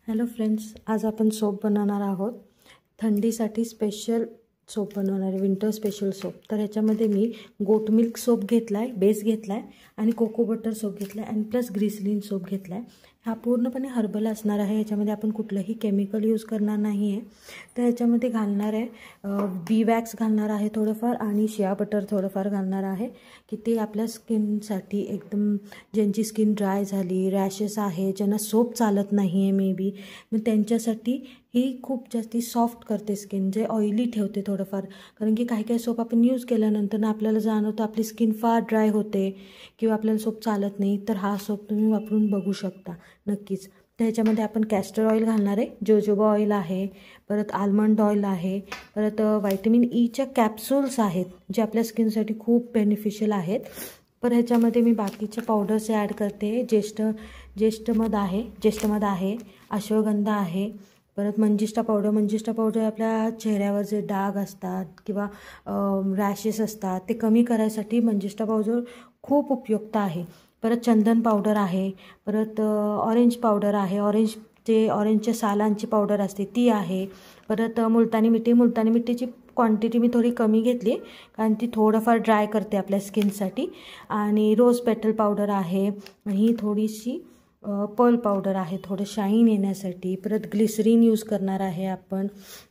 Hello friends, आज आपण soap बनवणार आहोत. थंडीसाठी स्पेशल सोप बनवणार आहे, विंटर स्पेशल सोप. तर ह्याच्यामध्ये मी गोट मिल्क सोप घेतला आहे, बेस घेतला आहे आणि कोको बटर सोप घेतला आहे आणि प्लस ग्लिसरीन सोप घेतला आहे. हा पूर्णपणे हर्बल असणार आहे. ह्याच्यामध्ये आपण कुठलंही केमिकल यूज करणार नाही आहे. तर ह्याच्यामध्ये घालणार आहे बी वॅक्स घालणार आहे थोडंफार आणि शिया बटर थोडंफार घालणार आहे की ते आपल्या स्किनसाठी एकदम, ज्यांची स्किन ड्राय झाली, रॅशेस आहे, ज्यांना सोप चालत नाही आहे मे बी, मग त्यांच्यासाठी ही खूप जास्ती सॉफ्ट करते स्किन, जे ऑइली ठेवते थोडंफार. कारण की काही काही सोप आपण यूज केल्यानंतर ना आपल्याला जाणवतं आपली स्किन फार ड्राय होते किंवा आपल्याला सोप चालत नाही. तर हा सोप तुम्ही वापरून बघू शकता नक्कीच. तर ह्याच्यामध्ये आपण कॅस्टर ऑइल घालणार आहे, जोजोबा ऑइल आहे, परत आल्मंड ऑइल आहे, परत व्हायटमिन ईच्या कॅप्सूल्स आहेत जे आपल्या स्किनसाठी खूप बेनिफिशियल आहेत. पर ह्याच्यामध्ये मी बाकीच्या पावडर्स ॲड करते. ज्येष्ठमध आहे, अश्वगंधा आहे, परत मंजिष्ठा पावडर आपल्या चेहऱ्यावर जे डाग असतात किंवा रॅशेस असतात ते कमी करायसाठी मंजिष्ठा पावडर खूप उपयुक्त आहे. परत चंदन पावडर आहे, परत ऑरेंज पावडर आहे, ऑरेंजच्या सालांची पावडर असते ती आहे. परत मुलतानी मिठीची क्वांटिटी मी थोडी कमी घेतली कारण ती थोडंफार ड्राय करते आपल्या स्किनसाठी. आणि रोज पेटल पावडर आहे, ही थोडीशी पर्ल पावडर आहे थोडं शाईन येण्यासाठी. परत ग्लिसरीन यूज करणार आहे आपण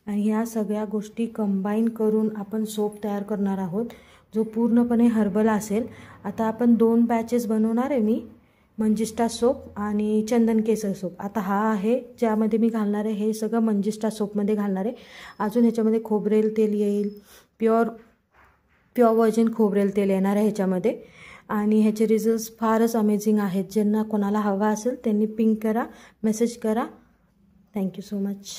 आणि ह्या सगळ्या गोष्टी कंबाईन करून आपण सोप तयार करणार आहोत जो पूर्णपणे हर्बल असेल. आता आपण 2 बॅचेस बनवणार आहे मी, मंजिष्ठा सोप आणि चंदन केसर सोप. आता हा आहे ज्यामध्ये मी घालणार आहे, हे सगळं मंजिष्ठा सोपमध्ये घालणार आहे. अजून ह्याच्यामध्ये खोबरेल तेल येईल, प्युअर व्हर्जिन खोबरेल तेल येणार आहे ह्याच्यामध्ये. आणि ह्याचे रिझल्ट्स फारच अमेझिंग आहेत. ज्यांना कोणाला हवा असेल त्यांनी पिंग करा, मेसेज करा. Thank you so much.